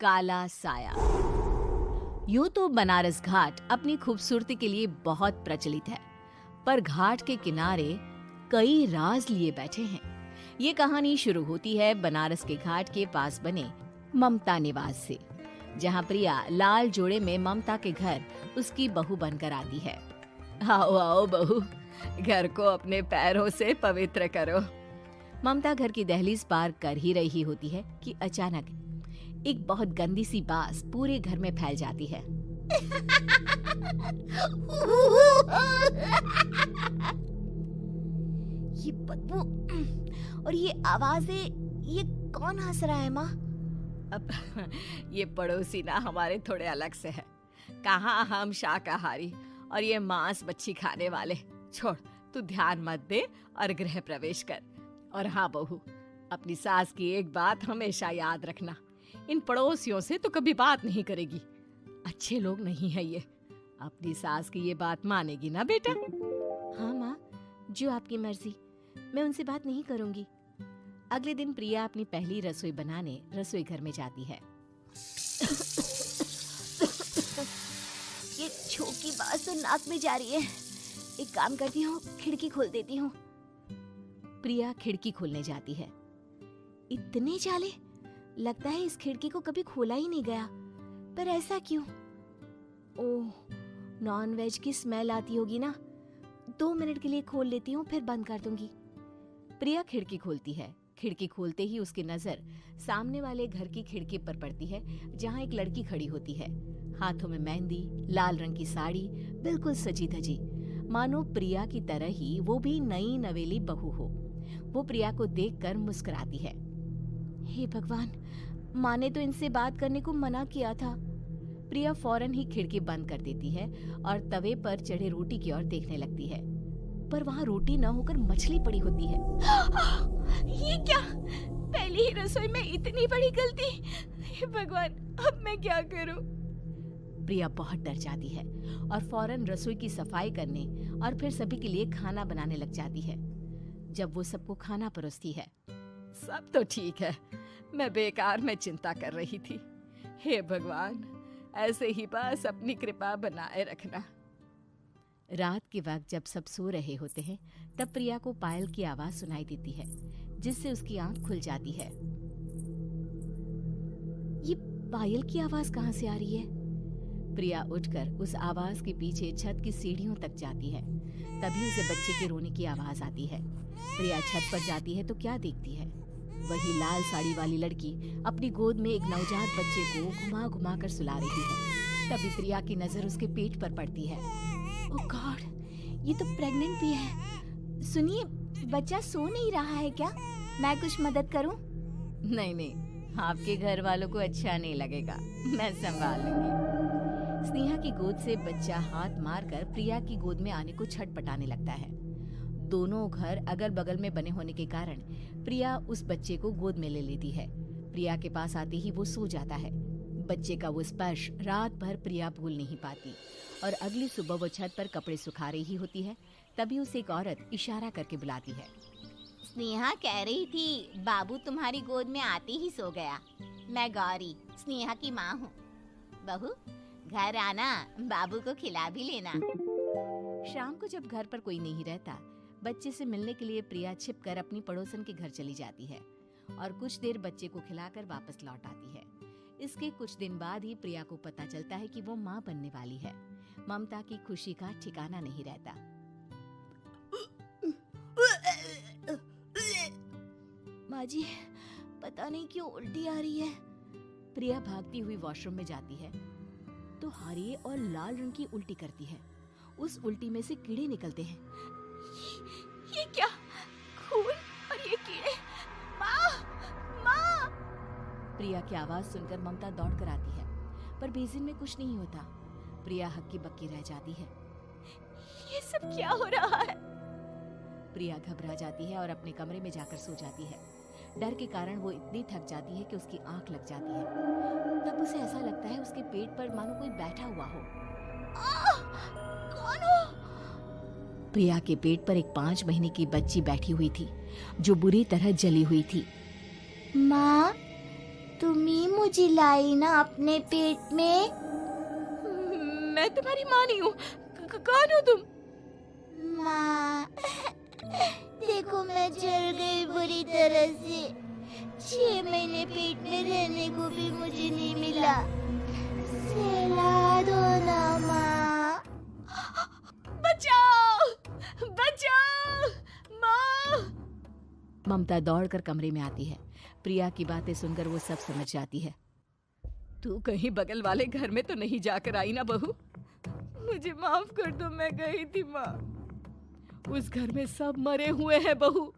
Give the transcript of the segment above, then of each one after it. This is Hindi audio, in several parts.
काला साया। यूं तो बनारस घाट अपनी खूबसूरती के लिए बहुत प्रचलित है, पर घाट के किनारे कई राज लिए बैठे हैं। ये कहानी शुरू होती है बनारस के घाट के पास बने ममता निवास से, जहां प्रिया लाल जोड़े में ममता के घर उसकी बहू बनकर आती है। आओ आओ बहू, घर को अपने पैरों से पवित्र करो। ममता घर की दहलीज पार कर ही रही होती है कि अचानक एक बहुत गंदी सी बास पूरे घर में फैल जाती है। ये बदबू और ये आवाजें, ये कौन हंस रहा है माँ? अब ये पड़ोसी ना हमारे थोड़े अलग से है। कहाँ हम शाकाहारी और ये मांस मच्छी खाने वाले। छोड़, तू ध्यान मत दे और गृह प्रवेश कर। और हाँ बहू, अपनी सास की एक बात हमेशा याद रखना, इन पड़ोसियों से तो कभी बात नहीं करेगी। अच्छे लोग नहीं है ये। अपनी सास की ये बात मानेगी ना बेटा? हाँ माँ, जो आपकी मर्जी, मैं उनसे बात नहीं करूंगी। अगले दिन प्रिया अपनी पहली रसोई बनाने रसोई घर में जाती है। ये छोकी बात तो नाक में जा रही है। एक काम करती हूँ, खिड़की खोल देती हूँ। प्रिया खिड़की खोलने जाती है। इतने जाले, लगता है इस खिड़की को कभी खोला ही नहीं गया। पर ऐसा क्यों? ओह, नॉन वेज की स्मेल आती होगी ना। 2 मिनट के लिए खोल लेती हूँ, फिर बंद कर दूंगी। प्रिया खिड़की खोलती है। खिड़की खोलते ही उसकी नजर सामने वाले घर की खिड़की पर पड़ती है, जहाँ एक लड़की खड़ी होती है। हाथों में मेहंदी, लाल रंग की साड़ी, बिल्कुल सजी धजी, मानो प्रिया की तरह ही वो भी नई नवेली बहू हो। वो प्रिया को देखकर मुस्कुराती है। हे भगवान, माँ ने तो इनसे बात करने को मना किया था। प्रिया फौरन ही खिड़की बंद कर देती है और तवे पर चढ़े रोटी की ओर देखने लगती है, पर वहाँ रोटी न होकर मछली पड़ी होती है। ये क्या? पहली ही रसोई में इतनी बड़ी गलती। हे भगवान, अब मैं क्या करूं? प्रिया बहुत डर जाती है और फौरन रसोई की सफाई करने और फिर सभी के लिए खाना बनाने लग जाती है। जब वो सबको खाना परोसती है, सब तो ठीक है, मैं बेकार में चिंता कर रही थी। हे भगवान, ऐसे ही बस अपनी कृपा बनाए रखना। रात के वक्त जब सब सो रहे होते हैं, तब प्रिया को पायल की आवाज सुनाई देती है, जिससे उसकी आंख खुल जाती है। ये पायल की आवाज कहाँ से आ रही है? प्रिया उठकर उस आवाज के पीछे छत की सीढ़ियों तक जाती है। तभी उसे बच्चे के रोने की आवाज आती है। प्रिया छत पर जाती है तो क्या देखती है? वही लाल साड़ी वाली लड़की अपनी गोद में एक नवजात बच्चे को घुमा घुमा कर सुला रही है। तभी प्रिया की नजर उसके पेट पर पड़ती है। ओह गॉड, ये तो प्रेग्नेंट भी है। सुनिए, बच्चा सो नहीं रहा है क्या? मैं कुछ मदद करूं? नहीं नहीं, आपके घर वालों को अच्छा नहीं लगेगा, मैं संभाल लूंगी। स्नेहा की गोद से बच्चा हाथ मारकर प्रिया की गोद में आने को छटपटाने लगता है। दोनों घर अगल बगल में बने होने के कारण प्रिया उस बच्चे को गोद में ले लेती है। प्रिया के पास आते ही वो सो जाता है। बच्चे का वो स्पर्श रात भर प्रिया भूल नहीं पाती और अगली सुबह वो छत पर कपड़े सुखा रही होती है। तभी उसे एक औरत इशारा करके बुलाती है। स्नेहा कह रही थी बाबू तुम्हारी गोद में आते ही सो गया। मैं गौरी, स्नेहा की माँ हूँ। बहू, घर आना, बाबू को खिला भी लेना। शाम को जब घर पर कोई नहीं रहता, बच्चे से मिलने के लिए प्रिया छिपकर अपनी पड़ोसन के घर चली जाती है और कुछ देर बच्चे को खिलाकर वापस लौट आती है। इसके कुछ दिन बाद ही प्रिया को पता चलता है कि वो माँ बनने वाली है। ममता की खुशी का ठिकाना नहीं रहता। माँ जी, पता नहीं क्यों उल्टी आ रही है। प्रिया भागती हुई वॉशरूम में जाती है तो हरे और लाल रंग की उल्टी करती है। उस उल्टी में से कीड़े निकलते हैं। ये क्या? खून और ये कीड़े! माँ! माँ! प्रिया की आवाज सुनकर ममता दौड़ कर आती है, पर बेसिन में कुछ नहीं होता। प्रिया हक्की बक्की रह जाती है। ये सब क्या हो रहा है? प्रिया घबरा जाती है और अपने कमरे में जाकर सो जाती है। डर के कारण वो इतनी थक जाती है कि उसकी आंख लग जाती है। तब उसे ऐसा लगता है उसके पेट पर मानो कोई बैठा हुआ हो। कौन हो? प्रिया के पेट पर एक 5 महीने की बच्ची बैठी हुई थी, जो बुरी तरह जली हुई थी। माँ, तुम ही मुझे लाई ना अपने पेट में। मैं तुम्हारी माँ नहीं हूँ। कौन हो तुम? माँ, देखो मैं जल गई बुरी तरह से। 6 महीने पेट में रहने को भी मुझे नहीं मिला। सहला दो ना माँ। बचाओ! बचाओ! माँ! ममता दौड़कर कमरे में आती है। प्रिया की बातें सुनकर वो सब समझ जाती है। तू कहीं बगल वाले घर में तो नहीं जाकर आई ना बहू? मुझे माफ कर दो, मैं गई थी माँ। उस घर में सब मरे हुए हैं बहू।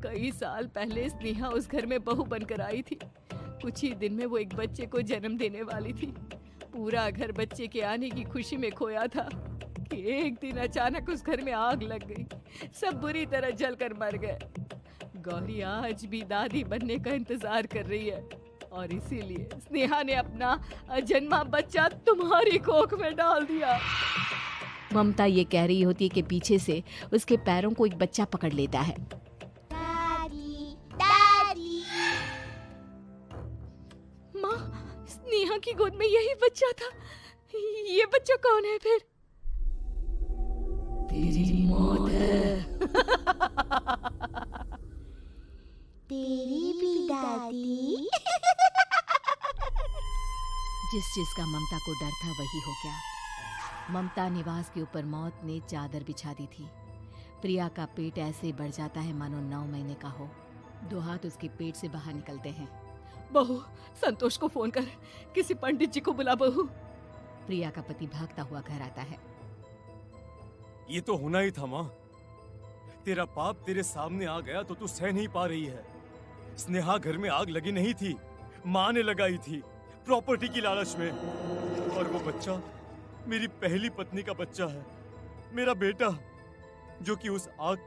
कई साल पहले स्नेहा उस घर में बहू बनकर आई थी। कुछ ही दिन में वो एक बच्चे को जन्म देने वाली थी। पूरा घर बच्चे के आने की खुशी में खोया था कि एक दिन अचानक उस घर में आग लग गई। सब बुरी तरह जलकर मर गए। गौरी आज भी दादी बनने का इंतजार कर रही है और इसीलिए स्नेहा ने अपना अजन्मा बच्चा तुम्हारी कोख में डाल दिया। ममता ये कह रही होती है कि पीछे से उसके पैरों को एक बच्चा पकड़ लेता है। दादी, दादी। माँ, स्नेहा की गोद में यही बच्चा था। ये बच्चा कौन है फिर? तेरी मौत है। तेरी भी दादी। जिस चीज का ममता को डर था वही हो गया। ममता निवास के ऊपर मौत ने चादर बिछा दी थी। प्रिया का पेट ऐसे बढ़ जाता है मानो 9 महीने का हो। 2 हाथ उसके पेट से बाहर निकलते हैं। बहू, संतोष को फोन कर, किसी पंडित जी को बुला बहू। प्रिया का पति भागता हुआ घर आता है। ये तो होना ही था माँ। तेरा पाप तेरे सामने आ गया तो तू सह नहीं पा रही है। स्नेहा घर में आग लगी नहीं थी, माँ ने लगाई थी, प्रॉपर्टी की लालच में। और वो बच्चा मेरी पहली पत्नी का बच्चा है, मेरा बेटा, जो कि उस आग